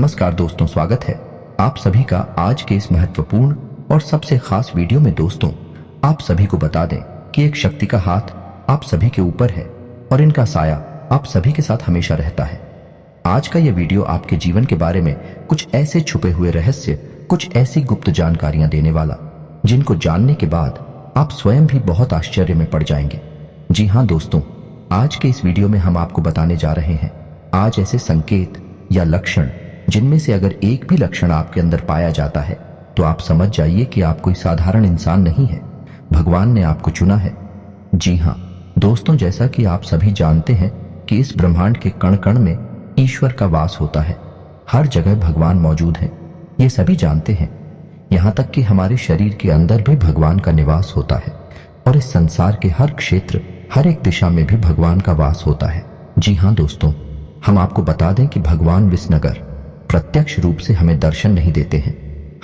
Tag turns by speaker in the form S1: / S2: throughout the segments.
S1: नमस्कार दोस्तों, स्वागत है आप सभी का आज के इस महत्वपूर्ण और सबसे खास वीडियो में। दोस्तों, आप सभी को बता दें कि एक शक्ति का हाथ आप सभी के ऊपर है और इनका साया आप सभी के साथ हमेशा रहता है। आज का यह वीडियो आपके जीवन के बारे में कुछ ऐसे छुपे हुए रहस्य, कुछ ऐसी गुप्त जानकारियां देने वाला, जिनको जानने के बाद आप स्वयं भी बहुत आश्चर्य में पड़ जाएंगे। जी हाँ दोस्तों, आज के इस वीडियो में हम आपको बताने जा रहे हैं आज ऐसे संकेत या लक्षण जिनमें से अगर एक भी लक्षण आपके अंदर पाया जाता है तो आप समझ जाइए कि आप कोई साधारण इंसान नहीं है, भगवान ने आपको चुना है। जी हाँ दोस्तों, जैसा कि आप सभी जानते हैं कि इस ब्रह्मांड के कण कण में ईश्वर का वास होता है। हर जगह भगवान मौजूद है, ये सभी जानते हैं। यहाँ तक कि हमारे शरीर के अंदर भी भगवान का निवास होता है और इस संसार के हर क्षेत्र, हर एक दिशा में भी भगवान का वास होता है। जी हाँ दोस्तों, हम आपको बता दें कि भगवान विसनगर प्रत्यक्ष रूप से हमें दर्शन नहीं देते हैं,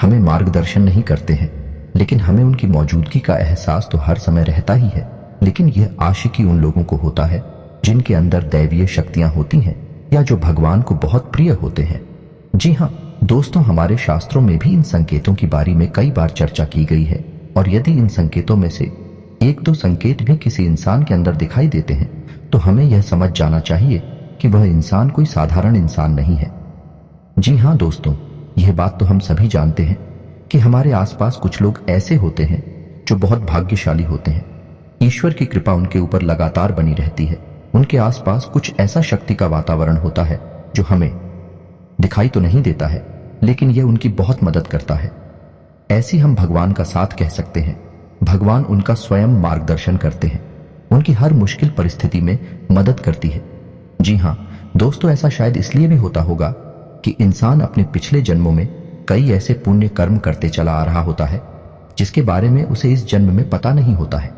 S1: हमें मार्गदर्शन नहीं करते हैं, लेकिन हमें उनकी मौजूदगी का एहसास तो हर समय रहता ही है। लेकिन यह आशिकी उन लोगों को होता है जिनके अंदर दैवीय शक्तियां होती हैं या जो भगवान को बहुत प्रिय होते हैं। जी हाँ दोस्तों, हमारे शास्त्रों में भी इन संकेतों की बारे में कई बार चर्चा की गई है और यदि इन संकेतों में से एक दो संकेत भी किसी इंसान के अंदर दिखाई देते हैं तो हमें यह समझ जाना चाहिए कि वह इंसान कोई साधारण इंसान नहीं है। जी हाँ दोस्तों, यह बात तो हम सभी जानते हैं कि हमारे आसपास कुछ लोग ऐसे होते हैं जो बहुत भाग्यशाली होते हैं। ईश्वर की कृपा उनके ऊपर लगातार बनी रहती है। उनके आसपास कुछ ऐसा शक्ति का वातावरण होता है जो हमें दिखाई तो नहीं देता है, लेकिन यह उनकी बहुत मदद करता है। ऐसी हम भगवान का साथ कह सकते हैं। भगवान उनका स्वयं मार्गदर्शन करते हैं, उनकी हर मुश्किल परिस्थिति में मदद करती है। जी हाँ दोस्तों, ऐसा शायद इसलिए भी होता होगा कि इंसान अपने पिछले जन्मों में कई ऐसे पुण्य कर्म करते चला आ रहा होता है जिसके बारे में उसे इस जन्म में पता नहीं होता है।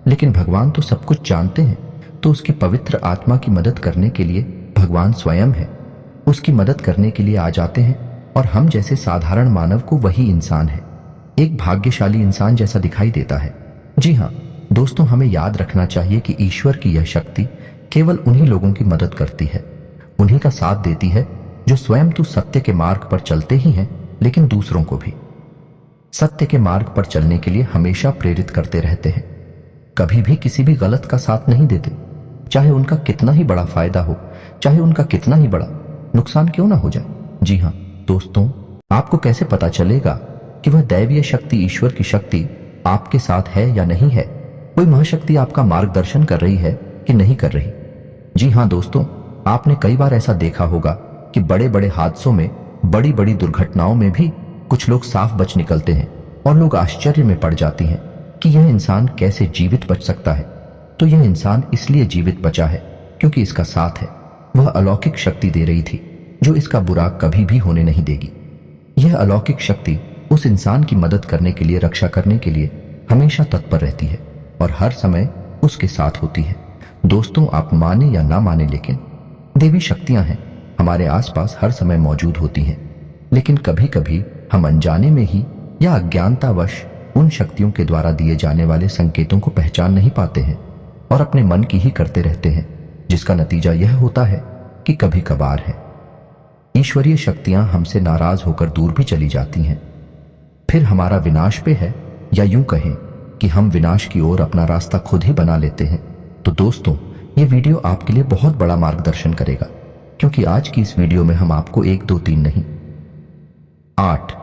S1: लेकिन भगवान तो सब कुछ जानते हैं, तो उसकी पवित्र आत्मा की मदद करने के लिए भगवान स्वयं है, उसकी मदद करने के लिए आ जाते हैं और हम जैसे साधारण मानव को वही इंसान है, एक भाग्यशाली इंसान जैसा दिखाई देता है। जी हाँ दोस्तों, हमें याद रखना चाहिए कि ईश्वर की यह शक्ति केवल उन्हीं लोगों की मदद करती है, उन्हीं का साथ देती है जो स्वयं तो सत्य के मार्ग पर चलते ही हैं, लेकिन दूसरों को भी सत्य के मार्ग पर चलने के लिए हमेशा प्रेरित करते रहते हैं। कभी भी किसी भी गलत का साथ नहीं देते, चाहे उनका कितना ही बड़ा फायदा हो, चाहे उनका कितना ही बड़ा नुकसान क्यों ना हो जाए। जी हाँ दोस्तों, आपको कैसे पता चलेगा कि वह दैवीय शक्ति, ईश्वर की शक्ति आपके साथ है या नहीं है? कोई महाशक्ति आपका मार्गदर्शन कर रही है कि नहीं कर रही? जी हाँ दोस्तों, आपने कई बार ऐसा देखा होगा कि बड़े बड़े हादसों में, बड़ी बड़ी दुर्घटनाओं में भी कुछ लोग साफ बच निकलते हैं और लोग आश्चर्य में पड़ जाती हैं कि यह इंसान कैसे जीवित बच सकता है। तो यह इंसान इसलिए जीवित बचा है क्योंकि इसका साथ है, वह अलौकिक शक्ति दे रही थी जो इसका बुरा कभी भी होने नहीं देगी। यह अलौकिक शक्ति उस इंसान की मदद करने के लिए, रक्षा करने के लिए हमेशा तत्पर रहती है और हर समय उसके साथ होती है। दोस्तों, आप माने या ना माने, लेकिन देवी शक्तियां हैं, हमारे आसपास हर समय मौजूद होती हैं। लेकिन कभी कभी हम अनजाने में ही या अज्ञानतावश उन शक्तियों के द्वारा दिए जाने वाले संकेतों को पहचान नहीं पाते हैं और अपने मन की ही करते रहते हैं, जिसका नतीजा यह होता है कि कभी कभार है ईश्वरीय शक्तियां हमसे नाराज होकर दूर भी चली जाती हैं। फिर हमारा विनाश पे है, या यूं कहें कि हम विनाश की ओर अपना रास्ता खुद ही बना लेते हैं। तो दोस्तों, ये वीडियो आपके लिए बहुत बड़ा मार्गदर्शन करेगा, क्योंकि आज की इस वीडियो में हम आपको 1, 2, 3 नहीं 8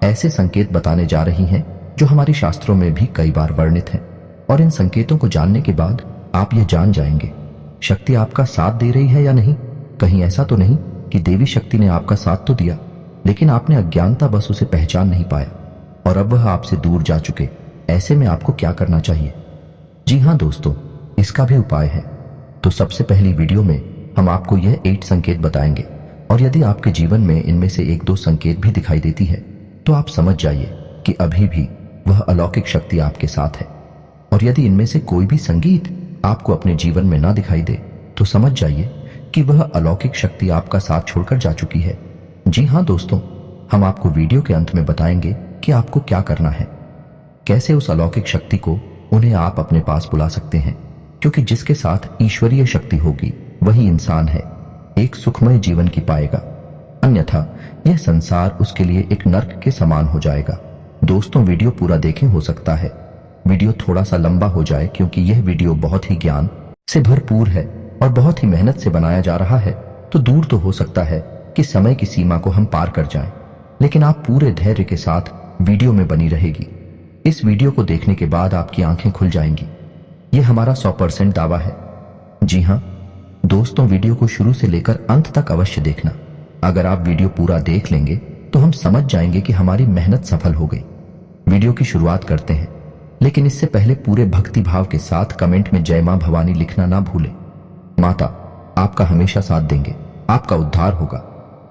S1: ऐसे संकेत बताने जा रही हैं जो हमारे शास्त्रों में भी कई बार वर्णित हैं। और इन संकेतों को जानने के बाद आप यह जान जाएंगे शक्ति आपका साथ दे रही है या नहीं। कहीं ऐसा तो नहीं कि देवी शक्ति ने आपका साथ तो दिया, लेकिन आपने अज्ञानता बस उसे पहचान नहीं पाया और अब वह आपसे दूर जा चुके। ऐसे में आपको क्या करना चाहिए? जी हाँ दोस्तों, इसका भी उपाय है। तो सबसे पहली वीडियो में हम आपको यह 8 संकेत बताएंगे और यदि आपके जीवन में इनमें से 1-2 संकेत भी दिखाई देती है तो आप समझ जाइए कि अभी भी वह अलौकिक शक्ति आपके साथ है। और यदि इनमें से कोई भी संकेत आपको अपने जीवन में ना दिखाई दे तो समझ जाइए कि वह अलौकिक शक्ति आपका साथ छोड़कर जा चुकी है। जी हाँ दोस्तों, हम आपको वीडियो के अंत में बताएंगे कि आपको क्या करना है, कैसे उस अलौकिक शक्ति को, उन्हें आप अपने पास बुला सकते हैं, क्योंकि जिसके साथ ईश्वरीय शक्ति होगी वही इंसान है, एक सुखमय जीवन की पाएगा। अन्यथा यह संसार उसके लिए एक नर्क के समान हो जाएगा। दोस्तों, वीडियो पूरा देखें, हो सकता है वीडियो थोड़ा सा लंबा हो जाए क्योंकि यह वीडियो बहुत ही ज्ञान से भरपूर है और बहुत ही मेहनत से बनाया जा रहा है। तो दूर तो हो सकता है कि समय की सीमा को हम पार कर जाएं, लेकिन आप पूरे धैर्य के साथ वीडियो में बनी रहेगी। इस वीडियो को देखने के बाद आपकी आंखें खुल जाएंगी, यह हमारा 100% दावा है। जी हाँ दोस्तों, वीडियो को शुरू से लेकर अंत तक अवश्य देखना। अगर आप वीडियो पूरा देख लेंगे तो हम समझ जाएंगे कि हमारी मेहनत सफल हो गई। वीडियो की शुरुआत करते हैं, लेकिन इससे पहले पूरे भक्ति भाव के साथ कमेंट में जय मां भवानी लिखना ना भूलें। माता आपका हमेशा साथ देंगे, आपका उद्धार होगा।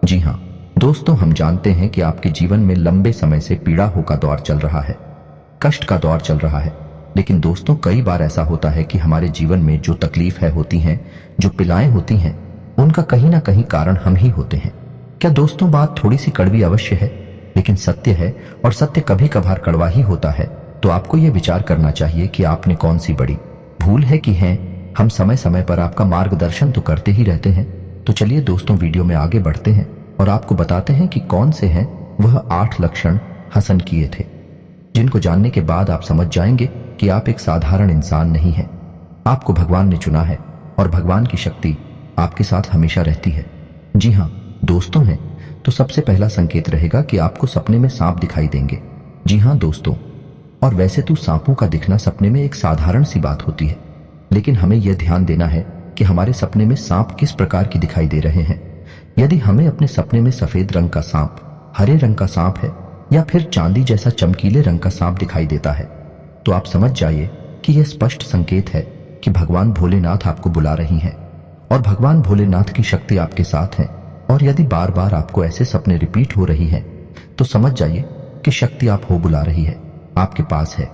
S1: जी हाँ दोस्तों, हम जानते हैं कि आपके जीवन में लंबे समय से पीड़ाओं का दौर चल रहा है, कष्ट का दौर चल रहा है। लेकिन दोस्तों, कई बार ऐसा होता है कि हमारे जीवन में जो तकलीफें होती हैं, जो पिलाएं होती हैं, उनका कहीं ना कहीं कारण हम ही होते हैं। क्या दोस्तों, बात थोड़ी सी कड़वी अवश्य है, लेकिन सत्य है, और सत्य कभी कभार कड़वा ही होता है। तो आपको यह विचार करना चाहिए कि आपने कौन सी बड़ी भूल है की है। हम समय समय पर आपका मार्गदर्शन तो करते ही रहते हैं। तो चलिए दोस्तों, वीडियो में आगे बढ़ते हैं और आपको बताते हैं कि कौन से हैं वह 8 लक्षण हसन किए थे, जिनको जानने के बाद आप समझ जाएंगे कि आप एक साधारण इंसान नहीं हैं। आपको भगवान ने चुना है और भगवान की शक्ति आपके साथ हमेशा रहती है। जी हाँ दोस्तों हैं, तो सबसे पहला संकेत रहेगा कि आपको सपने में सांप दिखाई देंगे। जी हाँ दोस्तों, और वैसे तो सांपों का दिखना सपने में एक साधारण सी बात होती है, लेकिन हमें यह ध्यान देना है कि हमारे सपने में सांप किस प्रकार की दिखाई दे रहे हैं। यदि हमें अपने सपने में सफेद रंग का सांप, हरे रंग का सांप है या फिर चांदी जैसा चमकीले रंग का सांप दिखाई देता है, तो आप समझ जाइए कि यह स्पष्ट संकेत है कि भगवान भोलेनाथ आपको बुला रही हैं और भगवान भोलेनाथ की शक्ति आपके साथ है। और यदि बार बार आपको ऐसे सपने रिपीट हो रही हैं, तो समझ जाइए कि शक्ति आप हो बुला रही है, आपके पास है।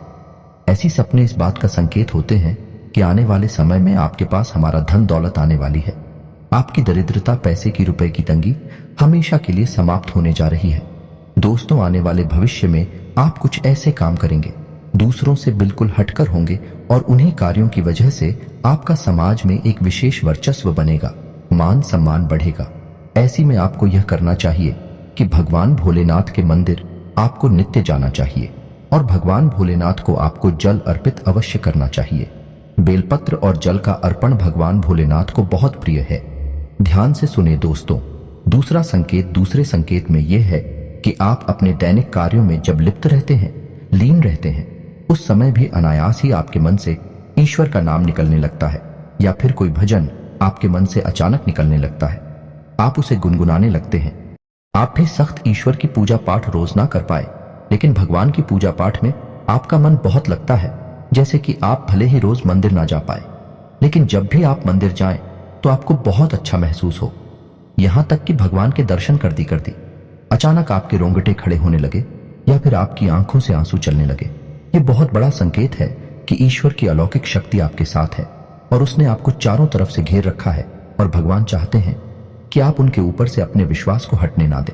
S1: ऐसी सपने इस बात का संकेत होते हैं कि आने वाले समय में आपके पास हमारा धन दौलत आने वाली है। आपकी दरिद्रता, पैसे की, रुपए की तंगी हमेशा के लिए समाप्त होने जा रही है। दोस्तों, आने वाले भविष्य में आप कुछ ऐसे काम करेंगे, दूसरों से बिल्कुल हटकर होंगे, और उन्हीं कार्यों की वजह से आपका समाज में एक विशेष वर्चस्व बनेगा, मान सम्मान बढ़ेगा। ऐसी में आपको यह करना चाहिए कि भगवान भोलेनाथ के मंदिर आपको नित्य जाना चाहिए और भगवान भोलेनाथ को आपको जल अर्पित अवश्य करना चाहिए। बेलपत्र और जल का अर्पण भगवान भोलेनाथ को बहुत प्रिय है। ध्यान से सुने दोस्तों, दूसरा संकेत दूसरे संकेत में यह है कि आप अपने दैनिक कार्यों में जब लिप्त रहते हैं, लीन रहते हैं, उस समय भी अनायास ही आपके मन से ईश्वर का नाम निकलने लगता है, या फिर कोई भजन आपके मन से अचानक निकलने लगता है। आप उसे गुनगुनाने लगते हैं। आप भी सख्त ईश्वर की पूजा पाठ रोज ना कर पाए, लेकिन भगवान की पूजा पाठ में आपका मन बहुत लगता है। जैसे कि आप भले ही रोज मंदिर ना जा पाए, लेकिन जब भी आप मंदिर जाएं तो आपको बहुत अच्छा महसूस हो। यहां तक कि भगवान के दर्शन करती करती अचानक आपके रोंगटे खड़े होने लगे या फिर आपकी आंखों से आंसू चलने लगे। ये बहुत बड़ा संकेत है कि ईश्वर की अलौकिक शक्ति आपके साथ है और उसने आपको चारों तरफ से घेर रखा है, और भगवान चाहते हैं कि आप उनके ऊपर से अपने विश्वास को हटने ना दें।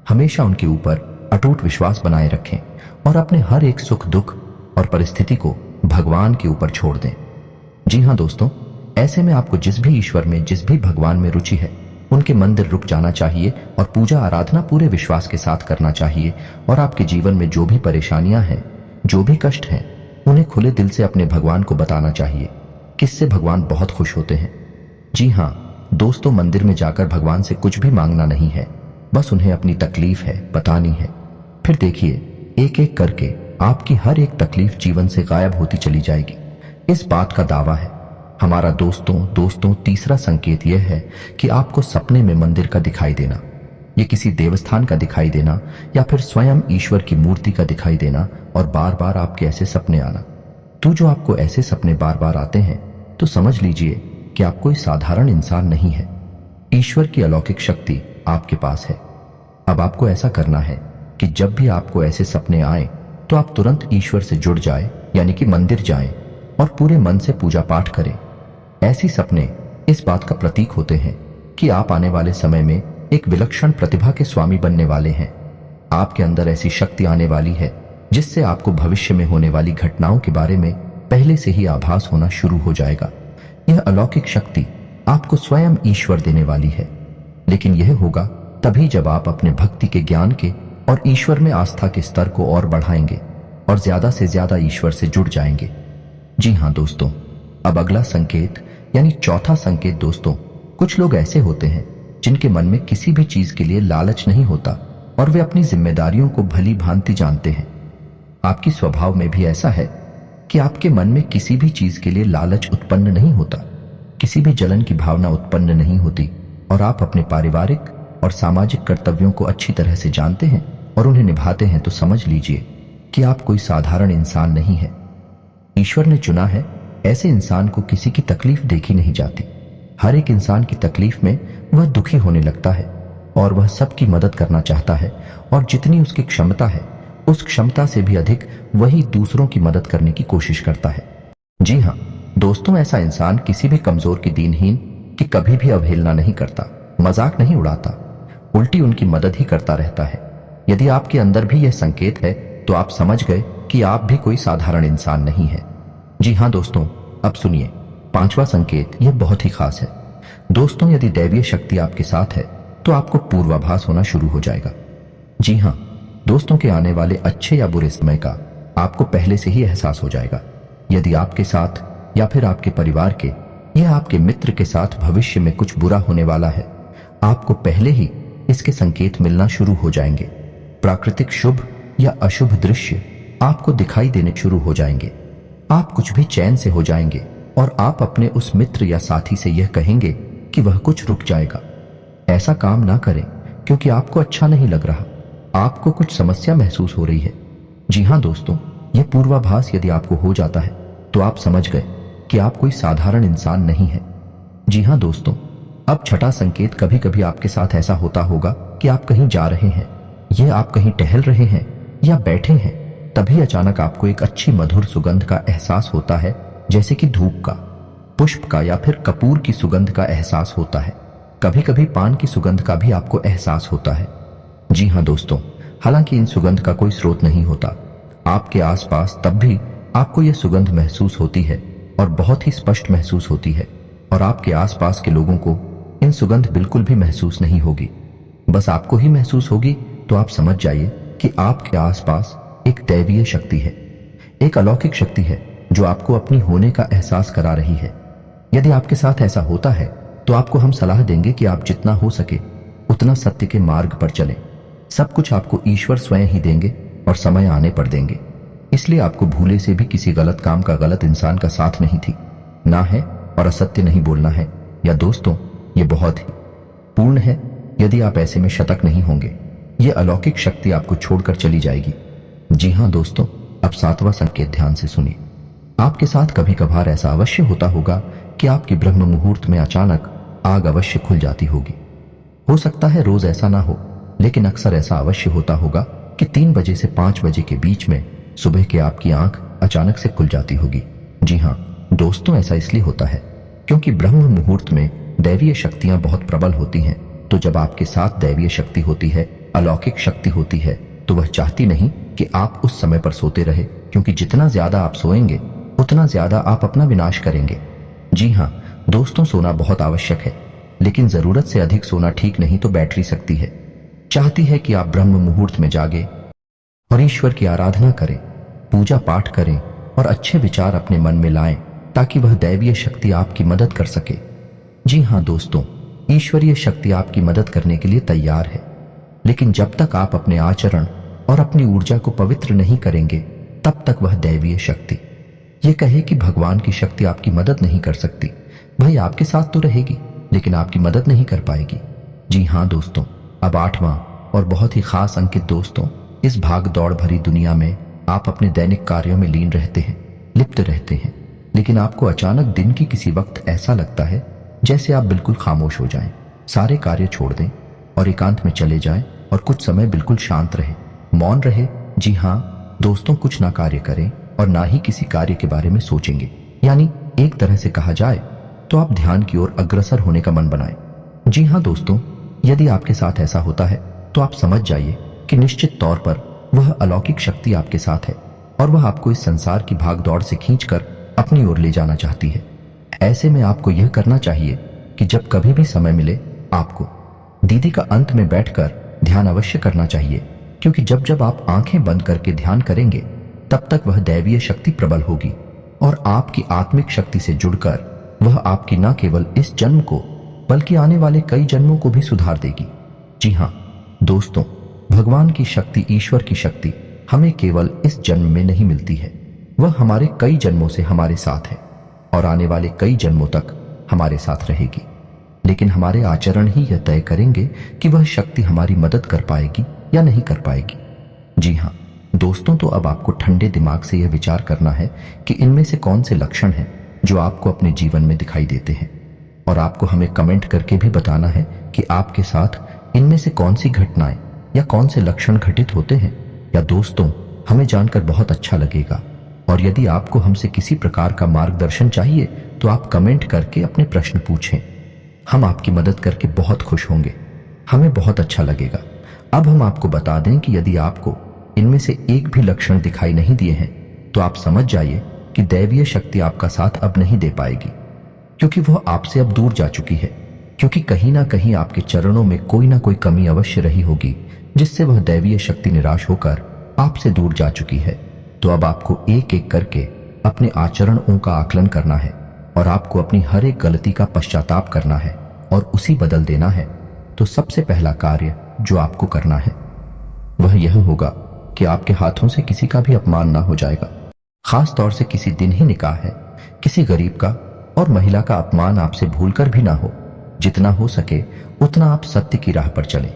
S1: हमेशा उनके ऊपर अटूट विश्वास बनाए रखें और अपने हर एक सुख दुख और परिस्थिति को भगवान के ऊपर छोड़ दें। जी हाँ दोस्तों, ऐसे में आपको जिस भी ईश्वर में, जिस भी भगवान में रुचि है, उनके मंदिर रुक जाना चाहिए और पूजा आराधना पूरे विश्वास के साथ करना चाहिए। और आपके जीवन में जो भी परेशानियां हैं, जो भी कष्ट हैं, उन्हें खुले दिल से अपने भगवान को बताना चाहिए, किससे भगवान बहुत खुश होते हैं। जी हाँ दोस्तों, मंदिर में जाकर भगवान से कुछ भी मांगना नहीं है, बस उन्हें अपनी तकलीफ है बतानी है। फिर देखिए, एक एक करके आपकी हर एक तकलीफ जीवन से गायब होती चली जाएगी। इस बात का दावा है हमारा। दोस्तों तीसरा संकेत यह है कि आपको सपने में मंदिर का दिखाई देना, ये किसी देवस्थान का दिखाई देना या फिर स्वयं ईश्वर की मूर्ति का दिखाई देना, और बार बार आपके ऐसे सपने आना। तो जो आपको ऐसे सपने बार बार आते हैं, तो समझ लीजिए कि आप कोई साधारण इंसान नहीं है। ईश्वर की अलौकिक शक्ति आपके पास है। अब आपको ऐसा करना है कि जब भी आपको ऐसे सपने आए, तो आप तुरंत ईश्वर से जुड़ जाए, यानी कि मंदिर जाएं और पूरे मन से पूजा पाठ करें। ऐसी सपने इस बात का प्रतीक होते हैं कि आप आने वाले समय में एक विलक्षण प्रतिभा के स्वामी बनने वाले हैं। आपके अंदर ऐसी शक्ति आने वाली है जिससे आपको भविष्य में होने वाली घटनाओं के बारे में पहले से ही आभास होना शुरू हो जाएगा। यह अलौकिक शक्ति आपको स्वयं ईश्वर देने वाली है, लेकिन यह होगा तभी जब आप अपने भक्ति के ज्ञान के और ईश्वर में आस्था के स्तर को और बढ़ाएंगे और ज्यादा से ज्यादा ईश्वर से जुड़ जाएंगे। जी हाँ दोस्तों, अब अगला संकेत यानी चौथा संकेत दोस्तों, कुछ लोग ऐसे होते हैं जिनके मन में किसी भी चीज के लिए लालच नहीं होता और वे अपनी जिम्मेदारियों को भली भांति जानते हैं। आपकी स्वभाव में भी ऐसा है कि आपके मन में किसी भी चीज के लिए लालच उत्पन्न नहीं होता, किसी भी जलन की भावना उत्पन्न नहीं होती और आप अपने पारिवारिक और सामाजिक कर्तव्यों को अच्छी तरह से जानते हैं और उन्हें निभाते हैं। तो समझ लीजिए कि आप कोई साधारण इंसान नहीं है। ईश्वर ने चुना है ऐसे इंसान को किसी की तकलीफ देखी नहीं जाती। हर एक इंसान की तकलीफ में वह दुखी होने लगता है और वह सबकी मदद करना चाहता है और जितनी उसकी क्षमता है उस क्षमता से भी अधिक वही दूसरों की मदद करने की कोशिश करता है। जी हाँ दोस्तों, ऐसा इंसान किसी भी कमजोर की, दीनहीन की कभी भी अवहेलना नहीं करता, मजाक नहीं उड़ाता, उल्टी उनकी मदद ही करता रहता है। यदि आपके अंदर भी यह संकेत है तो आप समझ गए कि आप भी कोई साधारण इंसान नहीं है। जी हाँ दोस्तों, अब सुनिए पांचवा संकेत, यह बहुत ही खास है। दोस्तों, यदि दैवीय शक्ति आपके साथ है तो आपको पूर्वाभास होना शुरू हो जाएगा। जी हाँ दोस्तों, के आने वाले अच्छे या बुरे समय का आपको पहले से ही एहसास हो जाएगा। यदि आपके साथ या फिर आपके परिवार के या आपके मित्र के साथ भविष्य में कुछ बुरा होने वाला है, आपको पहले ही इसके संकेत मिलना शुरू हो जाएंगे। प्राकृतिक शुभ या अशुभ दृश्य आपको दिखाई देने शुरू हो जाएंगे। आप कुछ भी चैन से हो जाएंगे और आप अपने उस मित्र या साथी से यह कहेंगे कि वह कुछ रुक जाएगा। ऐसा काम ना करें क्योंकि आपको अच्छा नहीं लग रहा, आपको कुछ समस्या महसूस हो रही है। जी हाँ दोस्तों, यह पूर्वाभास यदि आपको हो जाता है तो आप समझ गए कि आप कोई साधारण इंसान नहीं है। जी हाँ दोस्तों, अब छठा संकेत, कभी कभी आपके साथ ऐसा होता होगा कि आप कहीं जा रहे हैं, यह आप कहीं टहल रहे हैं या बैठे हैं, तभी अचानक आपको एक अच्छी मधुर सुगंध का एहसास होता है, जैसे कि धूप का, पुष्प का या फिर कपूर की सुगंध का एहसास होता है। कभी कभी पान की सुगंध का भी आपको एहसास होता है। जी हाँ दोस्तों, हालांकि इन सुगंध का कोई स्रोत नहीं होता, आपके आसपास तब भी आपको यह सुगंध महसूस होती है और बहुत ही स्पष्ट महसूस होती है और आपके आसपास के लोगों को इन सुगंध बिल्कुल भी महसूस नहीं होगी, बस आपको ही महसूस होगी। तो आप समझ जाइए कि आपके आसपास एक दैवीय शक्ति है, एक अलौकिक शक्ति है जो आपको अपनी होने का एहसास करा रही है। यदि आपके साथ ऐसा होता है तो आपको हम सलाह देंगे कि आप जितना हो सके उतना सत्य के मार्ग पर चलें। सब कुछ आपको ईश्वर स्वयं ही देंगे और समय आने पर देंगे। इसलिए आपको भूले से भी किसी गलत काम का, गलत इंसान का साथ नहीं थी ना है और असत्य नहीं बोलना है। या दोस्तों, ये बहुत ही पूर्ण है। यदि आप ऐसे में शतक नहीं होंगे, ये अलौकिक शक्ति आपको छोड़कर चली जाएगी। जी हाँ दोस्तों, अब सातवां संकेत ध्यान से सुनिए। आपके साथ कभी कभार ऐसा अवश्य होता होगा कि आपकी ब्रह्म मुहूर्त में अचानक आग अवश्य खुल जाती होगी। हो सकता है रोज ऐसा ना हो, लेकिन अक्सर ऐसा अवश्य होता होगा कि 3 बजे से 5 बजे के बीच में सुबह के आपकी आंख अचानक से खुल जाती होगी। जी हाँ दोस्तों, ऐसा इसलिए होता है क्योंकि ब्रह्म मुहूर्त में दैवीय शक्तियां बहुत प्रबल होती हैं। तो जब आपके साथ दैवीय शक्ति होती है, अलौकिक शक्ति होती है, तो वह चाहती नहीं कि आप उस समय पर सोते रहे, क्योंकि जितना ज्यादा आप सोएंगे उतना ज्यादा आप अपना विनाश करेंगे। जी हाँ दोस्तों, सोना बहुत आवश्यक है, लेकिन जरूरत से अधिक सोना ठीक नहीं, तो बैटरी सकती है। चाहती है कि आप ब्रह्म मुहूर्त में जागे और ईश्वर की आराधना करें, पूजा पाठ करें और अच्छे विचार अपने मन में लाएं, ताकि वह दैवीय शक्ति आपकी मदद कर सके। जी हाँ दोस्तों, ईश्वरीय शक्ति आपकी मदद करने के लिए तैयार है, लेकिन जब तक आप अपने आचरण और अपनी ऊर्जा को पवित्र नहीं करेंगे, तब तक वह दैवीय शक्ति ये कहे कि भगवान की शक्ति आपकी मदद नहीं कर सकती। भाई आपके साथ तो रहेगी, लेकिन आपकी मदद नहीं कर पाएगी। जी हाँ दोस्तों, अब 8वां और बहुत ही खास अंकित दोस्तों, इस भाग दौड़ भरी दुनिया में आप अपने दैनिक कार्यों में लीन रहते हैं, लिप्त रहते हैं, लेकिन आपको अचानक दिन की किसी वक्त ऐसा लगता है जैसे आप बिल्कुल खामोश हो जाएं, सारे कार्य छोड़ दें और एकांत में चले जाएं और कुछ समय बिल्कुल शांत रहे, मौन रहे। जी हाँ दोस्तों, कुछ ना कार्य करें और ना ही किसी कार्य के बारे में सोचेंगे। यानी एक तरह से कहा जाए तो आप ध्यान की ओर अग्रसर होने का मन बनाएं। जी हाँ दोस्तों, यदि आपके साथ ऐसा होता है तो आप समझ जाइए कि निश्चित तौर पर वह अलौकिक शक्ति आपके साथ है और वह आपको इस संसार की भागदौड़ से खींचकर अपनी ओर ले जाना चाहती है। ऐसे में आपको यह करना चाहिए कि जब कभी भी समय मिले आपको दीदी का अंत में बैठकर ध्यान अवश्य करना चाहिए, क्योंकि जब जब आप आंखें बंद करके ध्यान करेंगे तब तक वह दैवीय शक्ति प्रबल होगी और आपकी आत्मिक शक्ति से जुड़कर वह आपकी न केवल इस जन्म को बल्कि आने वाले कई जन्मों को भी सुधार देगी। जी हाँ दोस्तों, भगवान की शक्ति, ईश्वर की शक्ति हमें केवल इस जन्म में नहीं मिलती है, वह हमारे कई जन्मों से हमारे साथ है और आने वाले कई जन्मों तक हमारे साथ रहेगी। लेकिन हमारे आचरण ही यह तय करेंगे कि वह शक्ति हमारी मदद कर पाएगी या नहीं कर पाएगी। जी हाँ दोस्तों, तो अब आपको ठंडे दिमाग से यह विचार करना है कि इनमें से कौन से लक्षण हैं जो आपको अपने जीवन में दिखाई देते हैं, और आपको हमें कमेंट करके भी बताना है कि आपके साथ इनमें से कौन सी घटनाएं या कौन से लक्षण घटित होते हैं। या दोस्तों, हमें जानकर बहुत अच्छा लगेगा, और यदि आपको हमसे किसी प्रकार का मार्गदर्शन चाहिए तो आप कमेंट करके अपने प्रश्न पूछें। हम आपकी मदद करके बहुत खुश होंगे, हमें बहुत अच्छा लगेगा। अब हम आपको बता दें कि यदि आपको इनमें से एक भी लक्षण दिखाई नहीं दिए हैं तो आप समझ जाइए कि दैवीय शक्ति आपका साथ अब नहीं दे पाएगी, क्योंकि वह आपसे अब दूर जा चुकी है, क्योंकि कहीं ना कहीं आपके चरणों में कोई ना कोई कमी अवश्य रही होगी जिससे वह दैवीय शक्ति निराश होकर आपसे दूर जा चुकी है। तो अब आपको एक एक करके अपने आचरणों का आकलन करना है और आपको अपनी हर एक गलती का पश्चाताप करना है और उसी बदल देना है। तो सबसे पहला कार्य जो आपको करना है वह यह होगा कि आपके हाथों से किसी का भी अपमान ना हो जाएगा। खास तौर से किसी दिन ही निकाह है, किसी गरीब का और महिला का अपमान आपसे भूलकर भी ना हो। जितना हो सके उतना आप सत्य की राह पर चलें।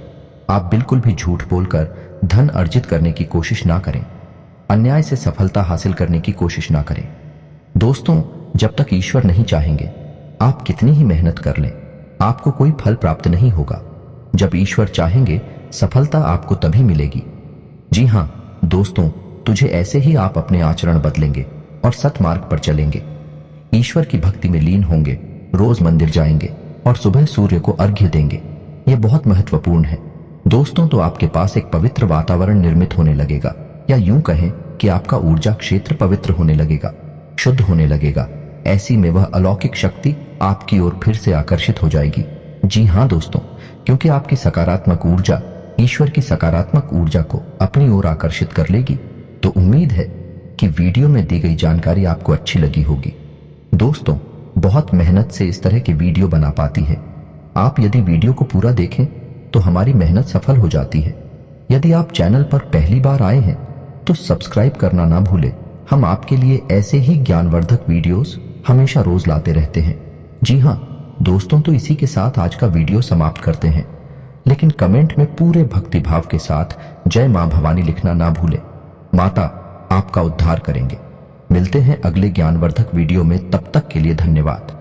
S1: आप बिल्कुल भी झूठ बोलकर धन अर्जित करने की कोशिश ना करें, अन्याय से सफलता हासिल करने की कोशिश ना करें। दोस्तों, जब तक ईश्वर नहीं चाहेंगे आप कितनी ही मेहनत कर लें, आपको कोई फल प्राप्त नहीं होगा। जब ईश्वर चाहेंगे सफलता आपको तभी मिलेगी। जी हाँ दोस्तों, तुझे ऐसे ही आप अपने आचरण बदलेंगे और सतमार्ग पर चलेंगे, ईश्वर की भक्ति में लीन होंगे, रोज मंदिर जाएंगे और सुबह सूर्य को अर्घ्य देंगे। यह बहुत महत्वपूर्ण है दोस्तों। तो आपके पास एक पवित्र वातावरण निर्मित होने लगेगा, या यूं कहें कि आपका ऊर्जा क्षेत्र पवित्र होने लगेगा, शुद्ध होने लगेगा। ऐसी में वह अलौकिक शक्ति आपकी ओर फिर से आकर्षित हो जाएगी। जी हाँ दोस्तों, क्योंकि आपकी सकारात्मक ऊर्जा ईश्वर की सकारात्मक ऊर्जा को अपनी ओर आकर्षित कर लेगी। तो उम्मीद है कि वीडियो में दी गई जानकारी आपको अच्छी लगी होगी। दोस्तों, बहुत मेहनत से इस तरह की वीडियो बना पाती है। आप यदि वीडियो को पूरा देखें तो हमारी मेहनत सफल हो जाती है। यदि आप चैनल पर पहली बार आए हैं तो सब्सक्राइब करना ना भूलें। हम आपके लिए ऐसे ही ज्ञानवर्धक वीडियोस हमेशा रोज लाते रहते हैं। जी हाँ दोस्तों, तो इसी के साथ आज का वीडियो समाप्त करते हैं, लेकिन कमेंट में पूरे भक्तिभाव के साथ जय मां भवानी लिखना ना भूलें। माता आपका उद्धार करेंगे। मिलते हैं अगले ज्ञानवर्धक वीडियो में, तब तक के लिए धन्यवाद।